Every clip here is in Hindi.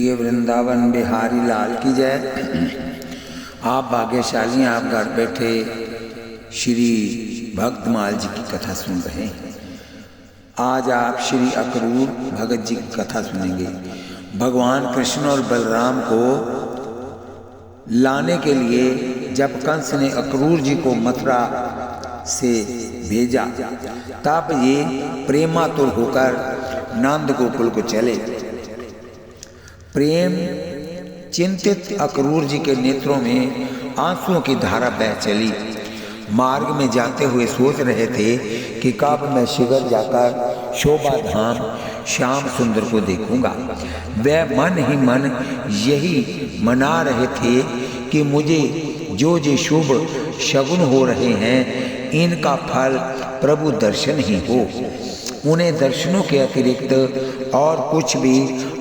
प्रिय वृंदावन बिहारी लाल की जय। आप भाग्यशाली, आप घर बैठे श्री भक्तमाल जी की कथा सुन रहे हैं। आज आप श्री अक्रूर भगत जी की कथा सुनेंगे। भगवान कृष्ण और बलराम को लाने के लिए जब कंस ने अक्रूर जी को मथुरा से भेजा, तब ये प्रेमातुर होकर नंद गोकुल को चले। प्रेम चिंतित अक्रूर जी के नेत्रों में आंसुओं की धारा बह चली। मार्ग में जाते हुए सोच रहे थे कि कब मैं शिगर जाकर शोभा धाम श्याम सुंदर को देखूंगा। वह मन ही मन यही मना रहे थे कि मुझे जो शुभ शगुन हो रहे हैं, इनका फल प्रभु दर्शन ही हो। उन्हें दर्शनों के अतिरिक्त और कुछ भी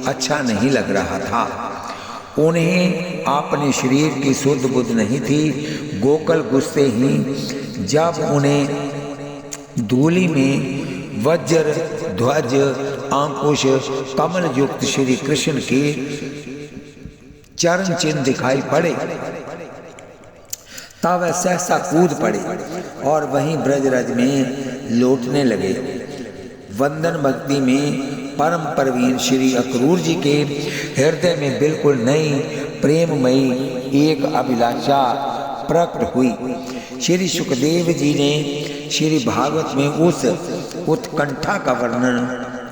अच्छा नहीं लग रहा था। उन्हें अपने शरीर की सुध बुध नहीं थी। गोकुल घुसते ही जब उन्हें धूलि में वज्र ध्वज अंकुश कमल युक्त श्री कृष्ण के चरण चिन्ह दिखाई पड़े, तब वह सहसा कूद पड़े और वहीं ब्रजरज में लौटने लगे। वंदन भक्ति में परम प्रवीण श्री अक्रूर जी के हृदय में बिल्कुल नई प्रेममयी एक अभिलाषा प्रकट हुई। श्री सुखदेव जी ने श्री भागवत में उस उत्कंठा का वर्णन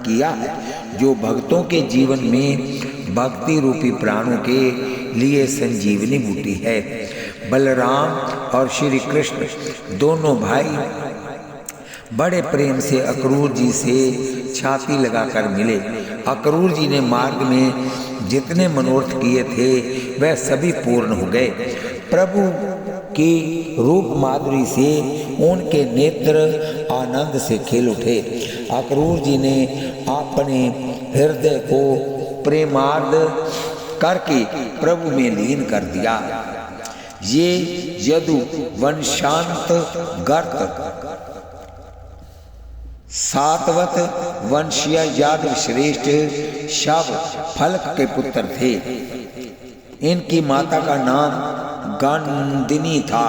किया है जो भक्तों के जीवन में भक्ति रूपी प्राणों के लिए संजीवनी बूटी है। बलराम और श्री कृष्ण दोनों भाई बड़े प्रेम से अक्रूर जी से छाती लगाकर मिले। अक्रूर जी ने मार्ग में जितने मनोरथ किए थे वह सभी पूर्ण हो गए। प्रभु की रूप माधुरी से उनके नेत्र आनंद से खिल उठे। अक्रूर जी ने अपने हृदय को प्रेमार्द करके प्रभु में लीन कर दिया। ये यदु वंशांत गर्त सातवत वंशीय यादव श्रेष्ठ शव फलक के पुत्र थे। इनकी माता का नाम गंदिनी था।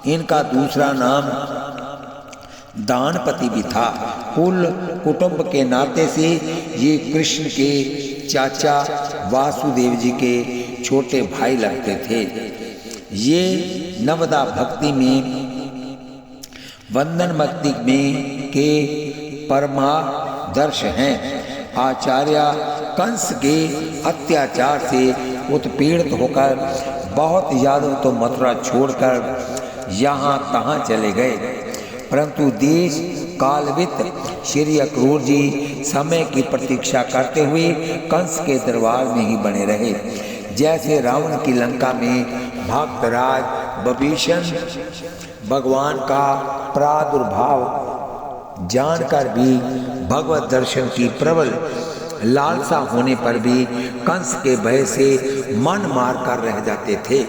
इनका दूसरा नाम दानपति भी था। कुल कुटुंब के नाते से ये कृष्ण के चाचा वासुदेव जी के छोटे भाई लगते थे। ये नवदा भक्ति में वंदन भक्ति में के परमादर्श हैं। आचार्य कंस के अत्याचार से उत्पीड़ित होकर बहुत यादव तो मथुरा छोड़कर यहाँ तहाँ चले गए, परंतु देश कालवित श्री अक्रूर जी समय की प्रतीक्षा करते हुए कंस के दरबार में ही बने रहे। जैसे रावण की लंका में भक्तराज विभीषण भगवान का प्रादुर्भाव जानकर भी भगवत दर्शन की प्रबल लालसा होने पर भी कंस के भय से मन मार कर रह जाते थे।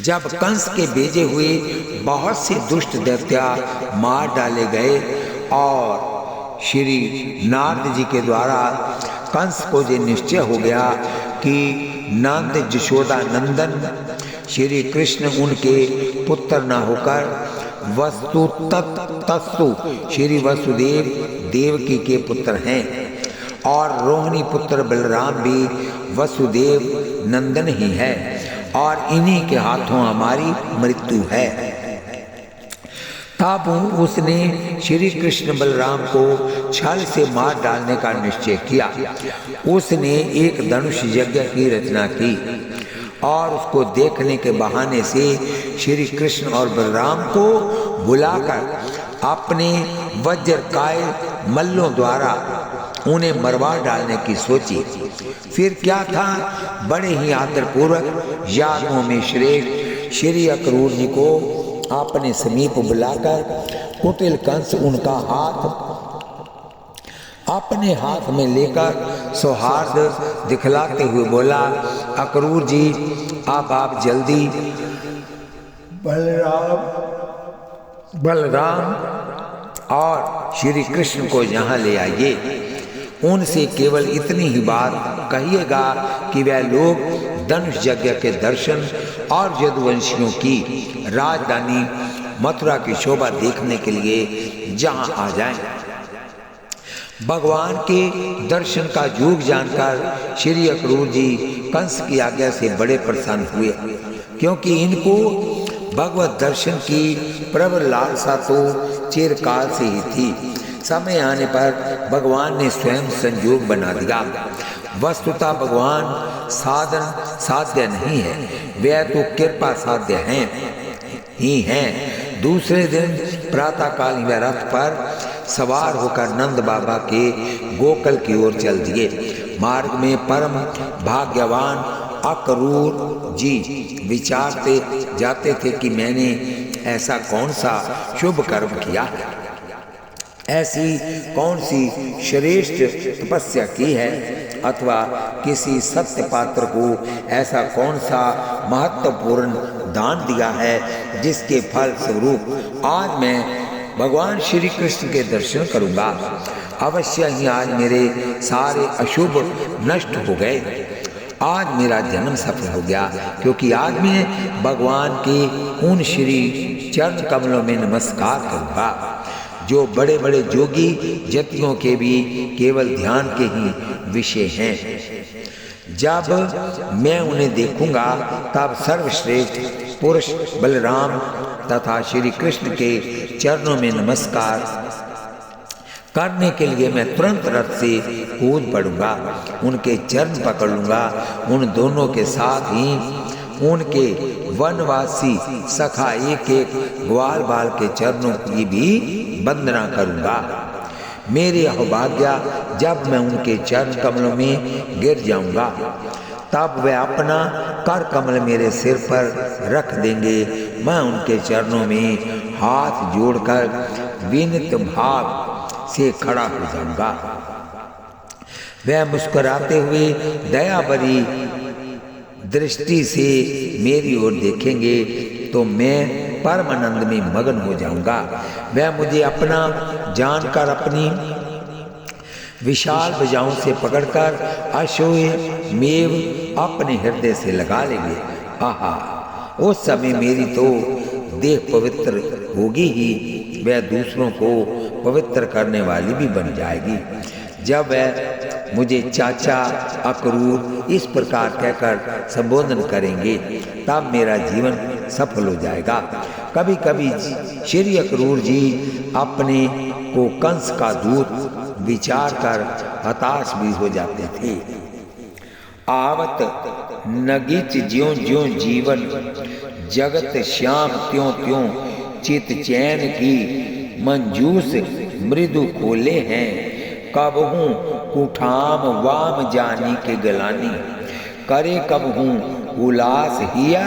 जब कंस के भेजे हुए बहुत से दुष्ट दैत्य मार डाले गए और श्री नारद जी के द्वारा कंस को ये निश्चय हो गया कि नंद यशोदा नंदन श्री कृष्ण उनके पुत्र न होकर वस्तु श्री वसुदेव देवकी के पुत्र हैं और रोहिणी पुत्र बलराम भी वसुदेव नंदन ही है और इन्हीं के हाथों हमारी मृत्यु है। तब उसने श्री कृष्ण बलराम को छल से मार डालने का निश्चय किया। उसने एक धनुष यज्ञ की रचना की और उसको देखने के बहाने से श्री कृष्ण और बलराम को बुलाकर अपने वज्रकाय मल्लों द्वारा उन्हें मरवा डालने की सोची। फिर क्या था, बड़े ही आदरपूर्वक यादवों में श्रेष्ठ श्री अक्रूर जी को अपने समीप बुलाकर कुटिल कंस उनका हाथ अपने हाथ में लेकर सौहार्द दिखलाते हुए बोला, अक्रूर जी अब आप जल्दी बलराम और श्री कृष्ण को यहाँ ले आइए। उनसे केवल इतनी ही बात कहिएगा कि वह लोग धनुष यज्ञ के दर्शन और यदुवंशियों की राजधानी मथुरा की शोभा देखने के लिए जहां आ जाएं। भगवान के दर्शन का योग जानकर श्री अक्रूर जी कंस की आज्ञा से बड़े प्रसन्न हुए, क्योंकि इनको भगवत दर्शन की प्रबल लालसा तो चिरकाल से ही थी। समय आने पर भगवान ने स्वयं संयोग बना दिया। वस्तुतः भगवान साधन साध्य नहीं है, वे तो कृपा साध्य ही हैं। दूसरे दिन प्रातःकाल वह रथ पर सवार होकर नंद बाबा के गोकुल की ओर चल दिए। मार्ग में परम भाग्यवान अक्रूर जी विचारते जाते थे कि मैंने ऐसा कौन सा शुभ कर्म किया है, ऐसी कौन सी श्रेष्ठ तपस्या की है, अथवा किसी सत्य पात्र को ऐसा कौन सा महत्वपूर्ण दान दिया है जिसके फल स्वरूप आज मैं भगवान श्री कृष्ण के दर्शन करूंगा। अवश्य ही आज मेरे सारे अशुभ नष्ट हो गए। आज मेरा जन्म सफल हो गया, क्योंकि आज मैं भगवान के उन श्री चरण कमलों में नमस्कार करूंगा जो बड़े बड़े योगी जतियों के भी केवल ध्यान के ही विषय हैं। जब मैं उन्हें देखूंगा तब सर्वश्रेष्ठ पुरुष बलराम तथा श्री कृष्ण के चरणों में नमस्कार करने के लिए मैं तुरंत रथ से कूद पड़ूंगा, उनके चरण पकड़ लूंगा। उन दोनों के साथ ही उनके वनवासी सखा एक एक ग्वाल बाल के चरणों की भी वंदना करूंगा। मेरे अहोभाग्य जब मैं उनके चरण कमलों में गिर जाऊंगा तब वे अपना कर कमल मेरे सिर पर रख देंगे। मैं उनके चरणों में हाथ जोड़कर विनीत भाव से खड़ा हो जाऊंगा। वह मुस्कुराते हुए दया भरी दृष्टि से मेरी ओर देखेंगे तो मैं परम आनंद में मगन हो जाऊंगा। वह मुझे अपना जानकर अपनी विशाल भुजाओं से पकड़कर अशोय मेव अपने हृदय से लगा लेंगे। आहा, उस समय मेरी तो देह पवित्र होगी ही, वह दूसरों को पवित्र करने वाली भी बन जाएगी। जब वह मुझे चाचा अक्रूर इस प्रकार कहकर संबोधन करेंगे तब मेरा जीवन सफल हो जाएगा। कभी कभी श्री अक्रूर जी अपने को कंस का दूत विचार कर हताश भी हो जाते थे। आवत नगीच ज्यों ज्यों जीवन जगत श्याम त्यों त्यों चित चैन की मंजूस मृदु खोले हैं। कबहूँ कुठाम वाम जानी के गलानी करे कबहूँ उलास हिया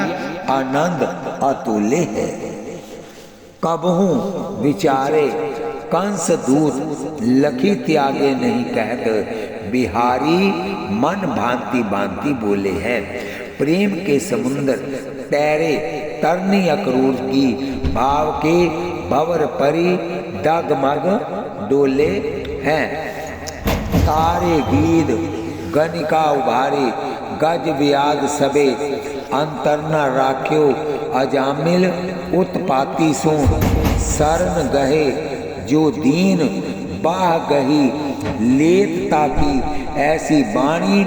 आनंद अतुल्य है। कबहूँ विचारे कंस दूत लखी त्यागे नहीं कहत बिहारी मन भांति भांति बोले हैं। प्रेम के समुद्र तैरे तरनी अक्रूर की भाव के भंवर परी डगमग डोले हैं। तारे गीद गनिका उभारे गज व्याध सबे अंतर न राख्यो अजामिल उत्पाती सो शरण गहे जो दीन बाह गही लेत ताकी ऐसी बाणी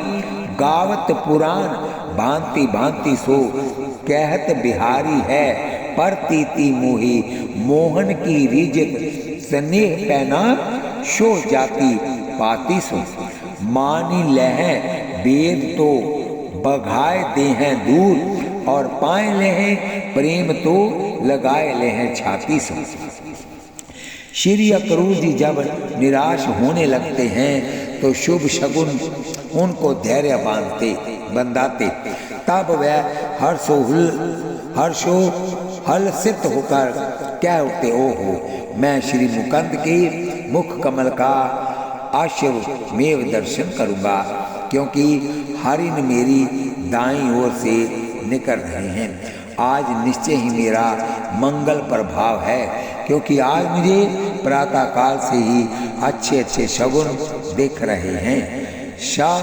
गावत पुराण भांति भांति सो कहत बिहारी है परतीति मोही मोहन की रिजत स्नेह पैना शो जाति पाती सो मानी लह वेद तो बघाए दे हैं दूर और पाए ले हैं प्रेम तो लगाए ले हैं छाती से। श्री अक्रूर जी जब निराश होने लगते हैं तो शुभ शगुन उनको धैर्य बंधाते, तब वह हर्षो हलसित होकर कह उठते, ओहो मैं श्री मुकुंद के मुख कमल का अश्वमेव दर्शन करूंगा, क्योंकि हरिण मेरी दाईं ओर से निकल रहे हैं। आज निश्चय ही मेरा मंगल प्रभाव है, क्योंकि आज मुझे प्रातःकाल से ही अच्छे अच्छे शगुन देख रहे हैं। शाह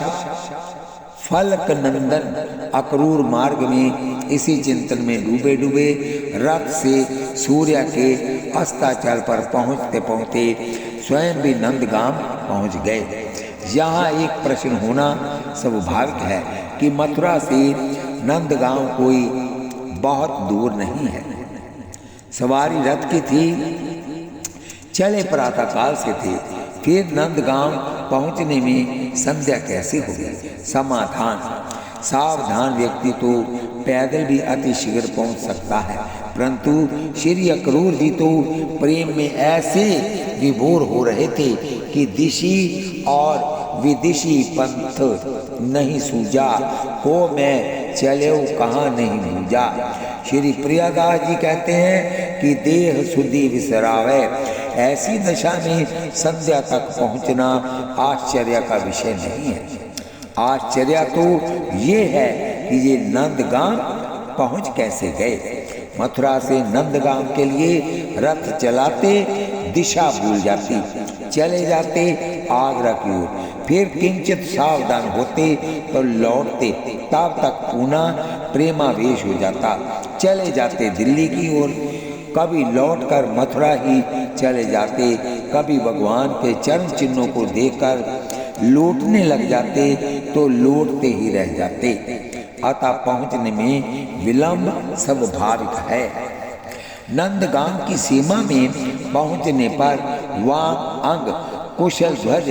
फलक नंदन अक्रूर मार्ग में इसी चिंतन में डूबे डूबे रथ से सूर्य के अस्ताचल पर पहुँचते पहुँचते स्वयं भी नंदगाम पहुँच गए। यहाँ एक प्रश्न होना स्वाभाविक है कि मथुरा से नंदगांव कोई बहुत दूर नहीं है। सवारी रथ की थी, चले प्रातःकाल से थे, फिर नंदगांव पहुंचने में संध्या कैसे होगी? समाधान, सावधान व्यक्ति तो पैदल भी अति शीघ्र पहुंच सकता है, परंतु श्री अक्रूर जी तो प्रेम में ऐसे विभोर हो रहे थे कि दिशी और विदिशी पंथ नहीं सूझा, हो मैं चले कहाँ नहीं भूजा। श्री प्रियादास जी कहते हैं कि देह शुद्धि विसरावे, ऐसी दशा में संध्या तक पहुंचना आश्चर्य का विषय नहीं है। आश्चर्य तो ये है कि ये नंदगाम पहुंच कैसे गए। मथुरा से नंदगाम के लिए रथ चलाते दिशा भूल जाती, चले जाते आगरा की ओर, फिर किंचित सावधान होते तो लौटते, तब तक पुनः प्रेमावेश हो जाता, चले जाते दिल्ली की ओर, कभी लौटकर मथुरा ही चले जाते, कभी भगवान के चरण चिन्हों को देखकर लौटने लग जाते तो लौटते ही रह जाते। अतः पहुंचने में विलंब स्वाभाविक है। नंदगाम की सीमा में पहुंचने पर वाम अंग कुशल ध्वज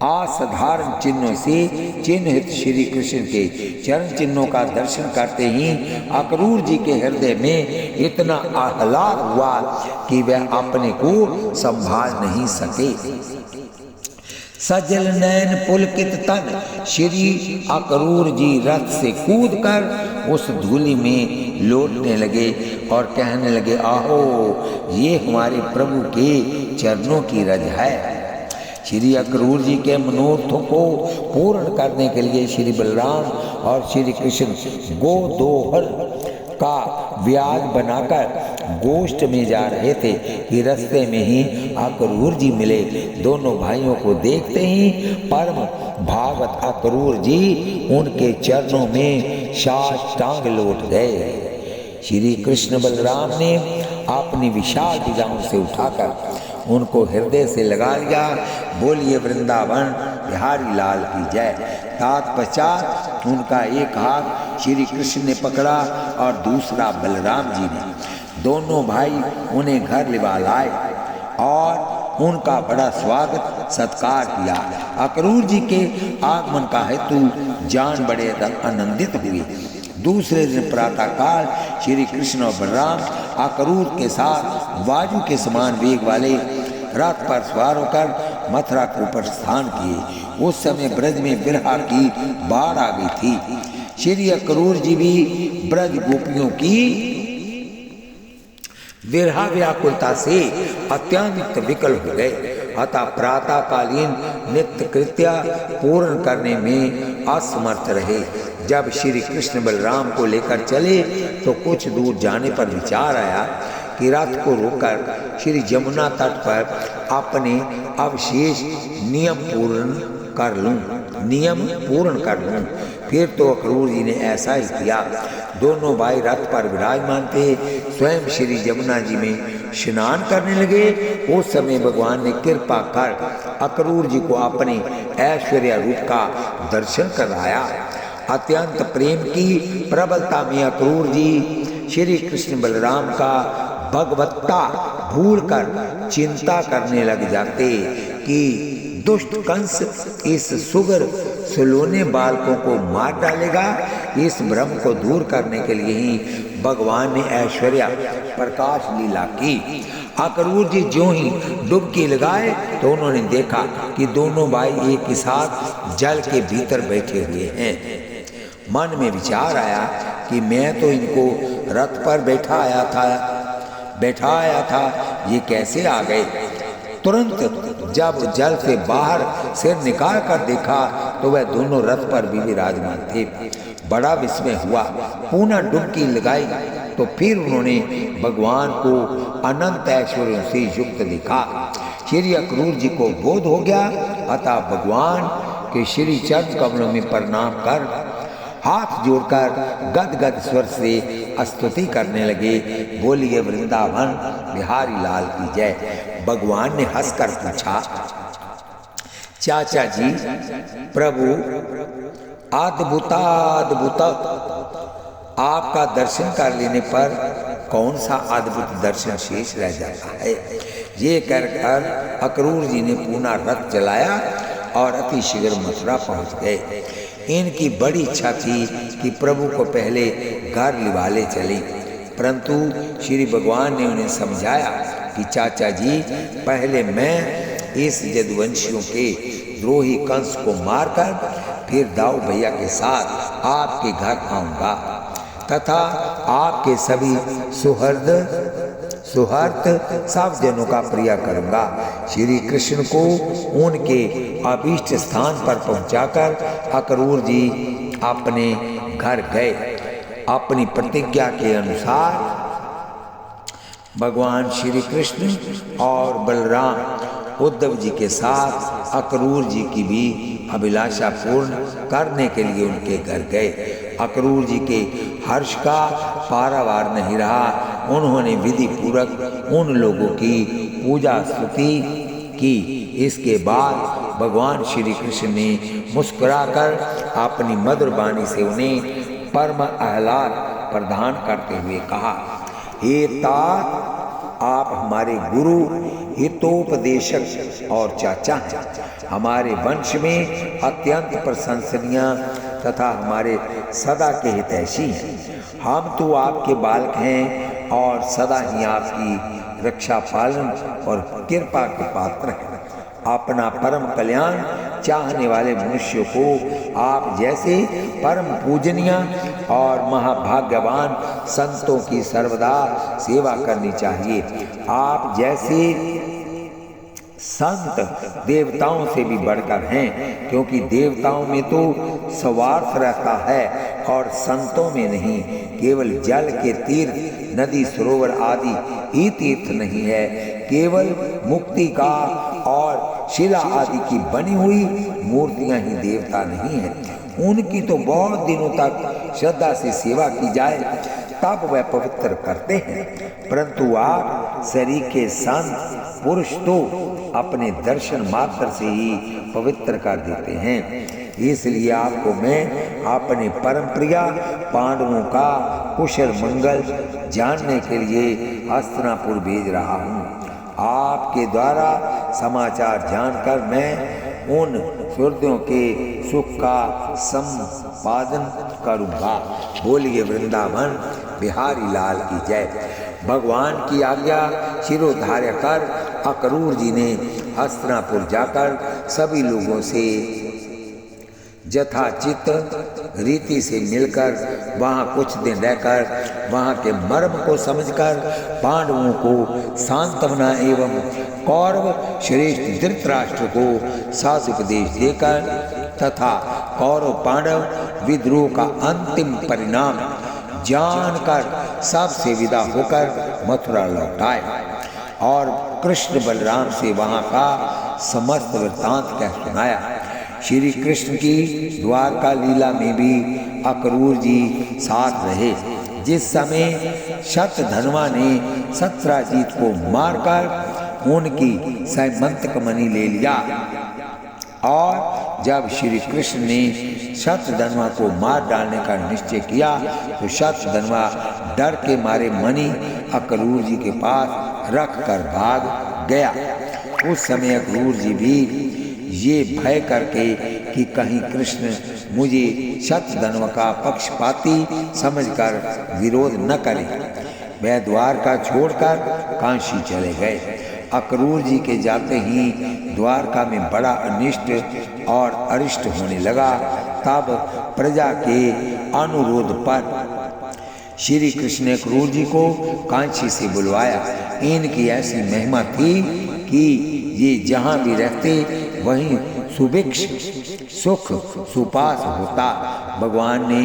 असाधारण चिन्हों से चिन्हित श्री कृष्ण के चरण चिन्हों का दर्शन करते ही अक्रूर जी के हृदय में इतना आह्लाद हुआ कि वह अपने को संभाल नहीं सके। सजल नैन पुलकित तन श्री अक्रूर जी रथ से कूदकर उस धूलि में लौटने लगे और कहने लगे, आहो ये हमारे प्रभु के चरणों की रज है। श्री अक्रूर जी के मनोरथों को पूर्ण करने के लिए श्री बलराम और श्री कृष्ण गोदोहर का व्याज बनाकर गोष्ठ में जा रहे थे कि रास्ते में ही अक्रूर जी मिले। दोनों भाइयों को देखते ही परम भागवत अक्रूर जी उनके चरणों में साष्टांग लौट गए। श्री कृष्ण बलराम ने अपनी विशाल भुजाओं से उठाकर उनको हृदय से लगा लिया। बोलिए वृंदावन बिहारी लाल की जय। तत्पश्चात उनका एक हाथ श्री कृष्ण ने पकड़ा और दूसरा बलराम जी ने। दोनों भाई उन्हें घर लिवा लाए और उनका बड़ा स्वागत सत्कार किया। अक्रूर जी के आगमन का हेतु जान बड़े आनंदित हुए। दूसरे दिन प्रातःकाल श्री कृष्ण और बलराम अक्रूर के साथ वायु के समान वेग वाले रथ पर सवार होकर मथुरा को प्रस्थान किए। उस समय ब्रज में बिरहा की बाढ़ आ गई थी। श्री अक्रूर जी भी ब्रज गोपियों की विरहा व्याकुलता से अत्यंत विकल हो गए। अतः प्रातःकालीन नित्य कृत्य पूर्ण करने में असमर्थ रहे। जब श्री कृष्ण बलराम को लेकर चले तो कुछ दूर जाने पर विचार आया कि रथ को रोककर श्री यमुना तट पर अपने अवशेष नियम पूर्ण कर लूं। फिर तो अक्रूर जी ने ऐसा ही किया। दोनों भाई रथ पर विराजमान थे, स्वयं श्री यमुना जी में स्नान करने लगे। उस समय भगवान ने कृपा कर अक्रूर जी को अपने ऐश्वर्य रूप का दर्शन कराया। अत्यंत प्रेम की प्रबलता में अक्रूर जी श्री कृष्ण बलराम का भगवत्ता भूलकर चिंता करने लग जाते कि दुष्ट कंस इस सुगर सुलोने बालकों को मार डालेगा। इस भ्रम को दूर करने के लिए ही भगवान ने ऐश्वर्य प्रकाश लीला की। अक्रूर जी ज्यों ही डुबकी लगाए तो उन्होंने देखा कि दोनों भाई एक ही साथ जल के भीतर बैठे हुए हैं। मन में विचार आया कि मैं तो इनको रथ पर बैठा आया था, ये कैसे आ गए। तुरंत जब जल से बाहर सिर निकाल कर देखा तो वह दोनों रथ पर भी विराजमान थे। बड़ा विस्मय हुआ। पुनः डुबकी लगाई तो फिर उन्होंने भगवान को अनंत ऐश्वर्यों से युक्त देखा। श्री अक्रूर जी को बोध हो गया, अतः भगवान के श्री चरण कमलों में प्रणाम कर हाथ जोड़कर गदगद स्वर से स्तुति करने लगे। बोलिए वृंदावन बिहारी लाल की जय। भगवान ने हंसकर पूछा, चाचा जी प्रभु अद्भुताद्भुत, आपका दर्शन कर लेने पर कौन सा अद्भुत दर्शन शेष रह जाता है। ये कहकर अक्रूर जी ने पुनः रथ चलाया और अति शीघ्र मथुरा पहुंच गए। इनकी बड़ी इच्छा थी कि प्रभु को पहले घर लिवाले चले, परंतु श्री भगवान ने उन्हें समझाया कि चाचा जी पहले मैं इस यदुवंशियों के द्रोही कंस को मारकर फिर दाऊ भैया के साथ आपके घर आऊंगा तथा आपके सभी सुहृद सब जनों का प्रिय करूंगा। श्री कृष्ण को उनके अभीष्ट स्थान पर पहुंचाकर अक्रूर जी अपने घर गए। अपनी प्रतिज्ञा के अनुसार भगवान श्री कृष्ण और बलराम उद्धव जी के साथ अक्रूर जी की भी अभिलाषा पूर्ण करने के लिए उनके घर गए। अक्रूर जी के हर्ष का पारावार नहीं रहा। उन्होंने विधि पूर्वक उन लोगों की पूजा स्तुति की। इसके बाद भगवान श्री कृष्ण ने मुस्कुराकर अपनी मधुर वाणी से उन्हें परम आह्लाद प्रदान करते हुए कहा, हे तात, आप हमारे गुरु हितोपदेशक और चाचा हैं। हमारे वंश में अत्यंत प्रशंसनीय तथा हमारे सदा के हितैषी हैं। हम तो आपके बालक हैं और सदा ही आपकी रक्षा पालन और कृपा के पात्र हैं। अपना परम कल्याण चाहने वाले मनुष्यों को आप जैसे परम पूजनीय और महाभाग्यवान संतों की सर्वदा सेवा करनी चाहिए। आप जैसे संत देवताओं से भी बढ़कर हैं, क्योंकि देवताओं में तो स्वार्थ रहता है और संतों में नहीं। केवल जल के तीर्थ, नदी, सरोवर आदि ही तीर्थ नहीं है। केवल मुक्ति का और शिला आदि की बनी हुई मूर्तियां ही देवता नहीं है। उनकी तो बहुत दिनों तक श्रद्धा से सेवा की जाए तब वह पवित्र करते हैं, परंतु आप शरीर के संत पुरुष तो अपने दर्शन मात्र से ही पवित्र कर देते हैं। इसलिए आपको मैं अपने परम प्रिया पांडवों का कुशल मंगल जानने के लिए हस्तिनापुर भेज रहा हूँ। आपके द्वारा समाचार जानकर मैं उन सुहृदों के सुख का संपादन करूँगा। बोलिए वृंदावन बिहारी लाल की जय। भगवान की आज्ञा शिरोधार्य कर अक्रूर जी ने हस्तिनापुर जाकर सभी लोगों से यथाचित रीति से मिलकर वहाँ कुछ दिन रहकर वहाँ के मर्म को समझकर पांडवों को सांत्वना एवं कौरव श्रेष्ठ धृतराष्ट्र को साधुपदेश देकर तथा कौरव पांडव विद्रोह का अंतिम परिणाम जानकर सबसे विदा होकर मथुरा लौट आए और कृष्ण बलराम से वहाँ का समस्त वृत्तांत कह सुनाया। श्री कृष्ण की द्वारका लीला में भी अक्रूर जी साथ रहे। जिस समय शतधन्वा ने सत्राजीत को मारकर उनकी सैमंतक मणि ले लिया और जब श्री कृष्ण ने शतधन्वा को मार डालने का निश्चय किया तो शतधन्वा डर के मारे मणि अक्रूर जी के पास रख कर भाग गया। उस समय अक्रूर जी भी ये भय करके कि कहीं कृष्ण मुझे शतधन्वा का पक्षपाती समझकर विरोध न करे, वह द्वारका छोड़कर काशी चले गए। अक्रूर जी के जाते ही द्वारका में बड़ा अनिष्ट और अरिष्ट होने लगा। तब प्रजा के अनुरोध पर श्री कृष्ण ने अक्रूर जी को कांची से बुलवाया। इनकी ऐसी महिमा थी कि ये जहाँ भी रहते वहीं सुभिक्ष सुख सुपास होता। भगवान ने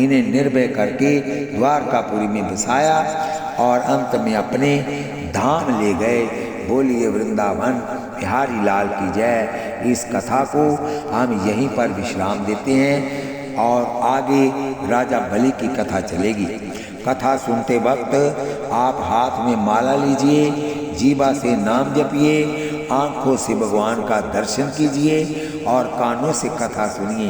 इन्हें निर्भय करके द्वारकापुरी में बसाया और अंत में अपने धाम ले गए। बोलिए वृंदावन बिहारी लाल की जय। इस कथा को हम यहीं पर विश्राम देते हैं और आगे राजा बलि की कथा चलेगी। कथा सुनते वक्त आप हाथ में माला लीजिए, जीवा से नाम जपिए, आँखों से भगवान का दर्शन कीजिए और कानों से कथा सुनिए।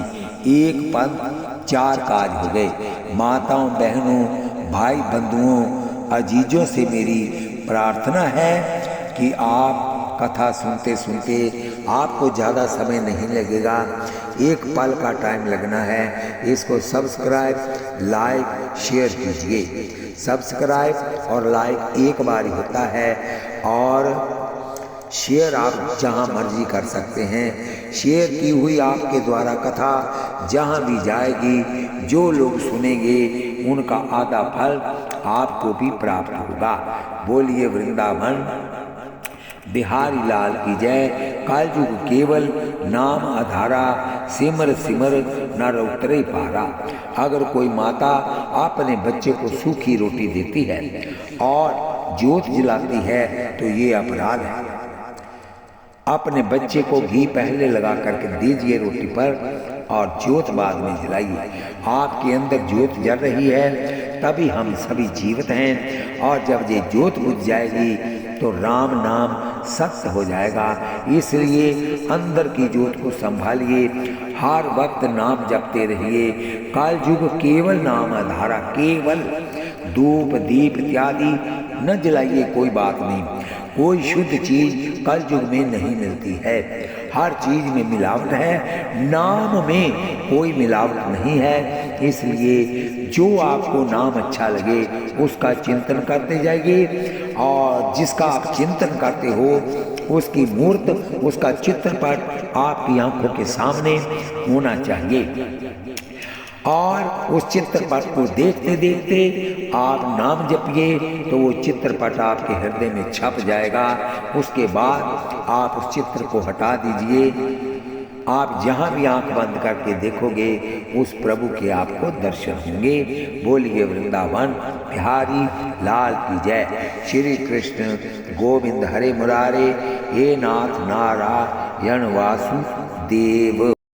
एक पंथ चार काज हो गए। माताओं, बहनों, भाई बंधुओं, अजीजों से मेरी प्रार्थना है कि आप कथा सुनते सुनते आपको ज़्यादा समय नहीं लगेगा, एक पल का टाइम लगना है। इसको सब्सक्राइब, लाइक, शेयर कीजिए। सब्सक्राइब और लाइक एक बार ही होता है और शेयर आप जहां मर्जी कर सकते हैं। शेयर की हुई आपके द्वारा कथा जहां भी जाएगी, जो लोग सुनेंगे उनका आधा फल आपको भी प्राप्त होगा। बोलिए वृंदावन बिहारी लाल की जय। कलयुग केवल नाम आधारा, सिमर सिमर नर उतरे पारा। अगर कोई माता अपने बच्चे को सूखी रोटी देती है और जोत जलाती है तो ये अपराध है। अपने बच्चे को घी पहले लगा करके दीजिए रोटी पर और जोत बाद में जलाइए। आपके अंदर जोत जल रही है तभी हम सभी जीवित हैं, और जब ये जोत बुझ जाएगी तो राम नाम सत्य हो जाएगा। इसलिए अंदर की जोत को संभालिए, हर वक्त नाम जपते रहिए। कलयुग केवल नाम आधारा, केवल धूप दीप इत्यादि न जलाइए, कोई बात नहीं। कोई शुद्ध चीज कलयुग में नहीं मिलती है, हर चीज में मिलावट है, नाम में कोई मिलावट नहीं है। इसलिए जो आपको नाम अच्छा लगे उसका चिंतन करते जाइए, और जिसका आप चिंतन करते हो उसकी मूर्त, उसका चित्रपट आपकी आंखों के सामने होना चाहिए। और उस चित्रपट को देखते देखते आप नाम जपिए तो वो चित्रपट आपके हृदय में छप जाएगा। उसके बाद आप उस चित्र को हटा दीजिए। आप जहाँ भी आंख बंद करके देखोगे उस प्रभु के आपको दर्शन होंगे। बोलिए वृंदावन बिहारी लाल की जय। श्री कृष्ण गोविंद हरे मुरारे, हे नाथ नारायण वासुदेव।